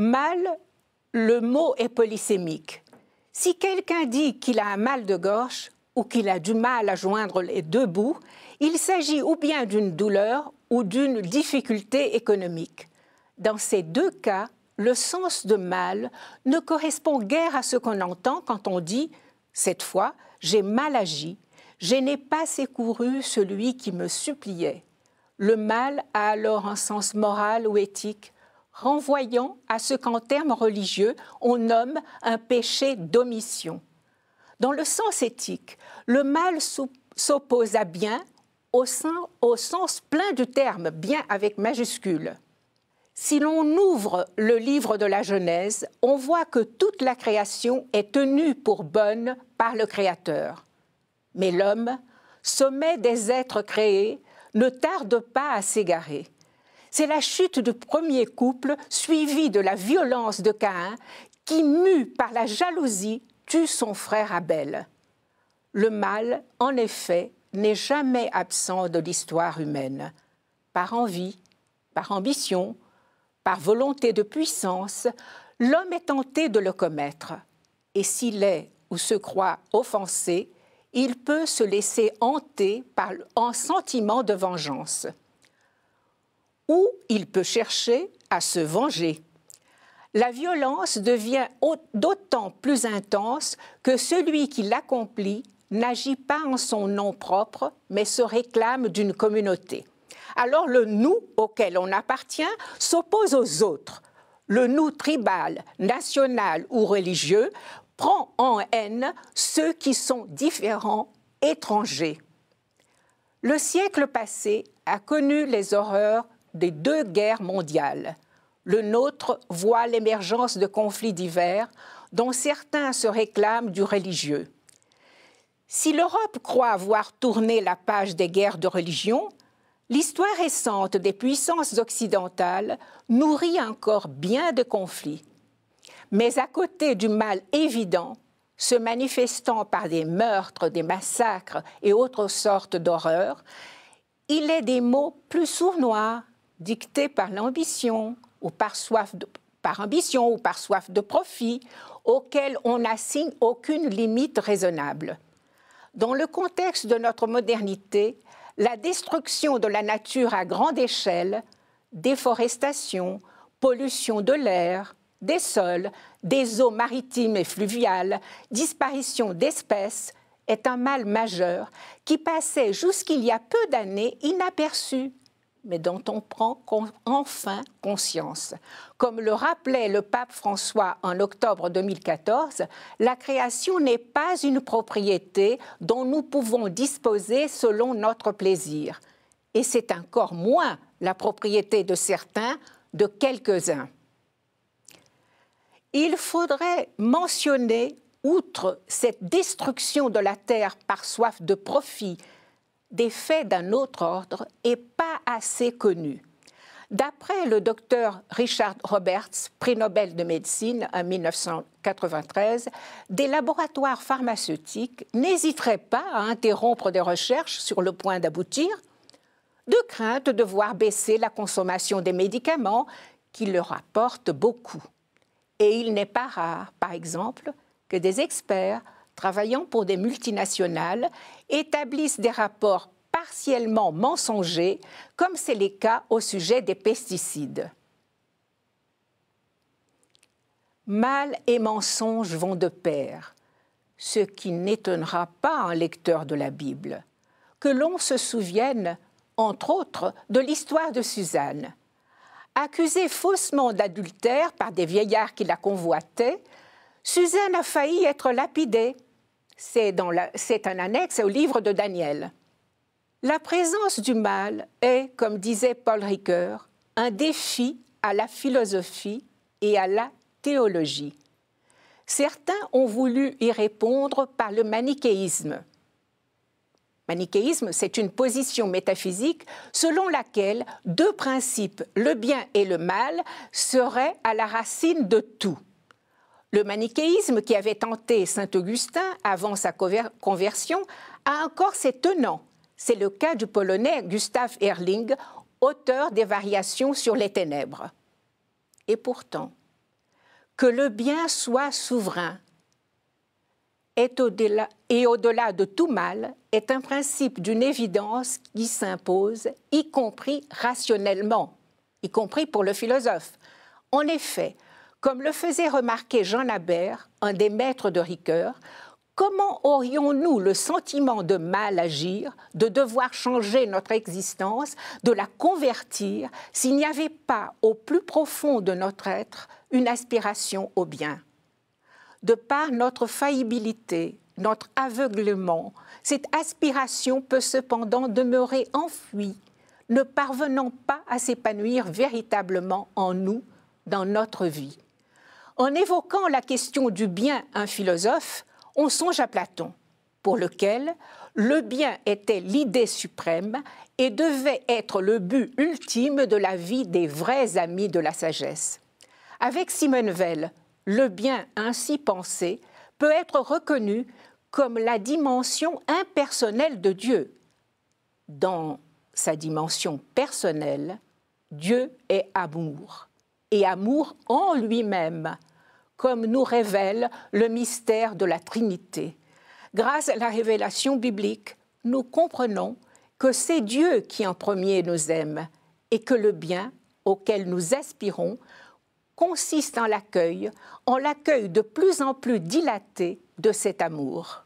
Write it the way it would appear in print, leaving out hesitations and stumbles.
Mal, le mot est polysémique. Si quelqu'un dit qu'il a un mal de gorge ou qu'il a du mal à joindre les deux bouts, il s'agit ou bien d'une douleur ou d'une difficulté économique. Dans ces deux cas, le sens de mal ne correspond guère à ce qu'on entend quand on dit « cette fois, j'ai mal agi, je n'ai pas secouru celui qui me suppliait ». Le mal a alors un sens moral ou éthique, renvoyant à ce qu'en termes religieux, on nomme un péché d'omission. Dans le sens éthique, le mal s'oppose à bien au sens plein du terme, bien avec majuscule. Si l'on ouvre le livre de la Genèse, on voit que toute la création est tenue pour bonne par le Créateur. Mais l'homme, sommet des êtres créés, ne tarde pas à s'égarer. C'est la chute du premier couple, suivie de la violence de Caïn, qui, mu par la jalousie, tue son frère Abel. Le mal, en effet, n'est jamais absent de l'histoire humaine. Par envie, par ambition, par volonté de puissance, l'homme est tenté de le commettre. Et s'il est ou se croit offensé, il peut se laisser hanter par un sentiment de vengeance. Ou il peut chercher à se venger. La violence devient d'autant plus intense que celui qui l'accomplit n'agit pas en son nom propre, mais se réclame d'une communauté. Alors le « nous » auquel on appartient s'oppose aux autres. Le « nous » tribal, national ou religieux prend en haine ceux qui sont différents, étrangers. Le siècle passé a connu les horreurs des deux guerres mondiales. Le nôtre voit l'émergence de conflits divers dont certains se réclament du religieux. Si l'Europe croit avoir tourné la page des guerres de religion, l'histoire récente des puissances occidentales nourrit encore bien de conflits. Mais à côté du mal évident, se manifestant par des meurtres, des massacres et autres sortes d'horreurs, il est des maux plus sournois, dictés par l'ambition ou par soif de profit, auxquels on n'assigne aucune limite raisonnable. Dans le contexte de notre modernité, la destruction de la nature à grande échelle, déforestation, pollution de l'air, des sols, des eaux maritimes et fluviales, disparition d'espèces, est un mal majeur qui passait jusqu'il y a peu d'années inaperçu, mais dont on prend enfin conscience. Comme le rappelait le pape François en octobre 2014, la création n'est pas une propriété dont nous pouvons disposer selon notre plaisir. Et c'est encore moins la propriété de certains, de quelques-uns. Il faudrait mentionner, outre cette destruction de la terre par soif de profit, des faits d'un autre ordre et pas assez connus. D'après le docteur Richard Roberts, prix Nobel de médecine en 1993, des laboratoires pharmaceutiques n'hésiteraient pas à interrompre des recherches sur le point d'aboutir, de crainte de voir baisser la consommation des médicaments qui leur apportent beaucoup. Et il n'est pas rare, par exemple, que des experts travaillant pour des multinationales établissent des rapports partiellement mensongers, comme c'est le cas au sujet des pesticides. Mal et mensonge vont de pair, ce qui n'étonnera pas un lecteur de la Bible. Que l'on se souvienne, entre autres, de l'histoire de Suzanne. Accusée faussement d'adultère par des vieillards qui la convoitaient, Suzanne a failli être lapidée. C'est un annexe au livre de Daniel. La présence du mal est, comme disait Paul Ricoeur, un défi à la philosophie et à la théologie. Certains ont voulu y répondre par le manichéisme. Manichéisme, c'est une position métaphysique selon laquelle deux principes, le bien et le mal, seraient à la racine de tout. Le manichéisme qui avait tenté Saint-Augustin avant sa conversion a encore ses tenants. C'est le cas du Polonais Gustav Herling, auteur des Variations sur les ténèbres. Et pourtant, que le bien soit souverain et au-delà de tout mal est un principe d'une évidence qui s'impose, y compris rationnellement, y compris pour le philosophe. En effet, comme le faisait remarquer Jean Labert, un des maîtres de Ricoeur, comment aurions-nous le sentiment de mal agir, de devoir changer notre existence, de la convertir, s'il n'y avait pas au plus profond de notre être une aspiration au bien ? De par notre faillibilité, notre aveuglement, cette aspiration peut cependant demeurer enfouie, ne parvenant pas à s'épanouir véritablement en nous, dans notre vie. En évoquant la question du bien, un philosophe, on songe à Platon, pour lequel le bien était l'idée suprême et devait être le but ultime de la vie des vrais amis de la sagesse. Avec Simone Weil, le bien ainsi pensé peut être reconnu comme la dimension impersonnelle de Dieu. Dans sa dimension personnelle, Dieu est amour, et amour en lui-même, comme nous révèle le mystère de la Trinité. Grâce à la révélation biblique, nous comprenons que c'est Dieu qui en premier nous aime et que le bien auquel nous aspirons consiste en l'accueil de plus en plus dilaté de cet amour.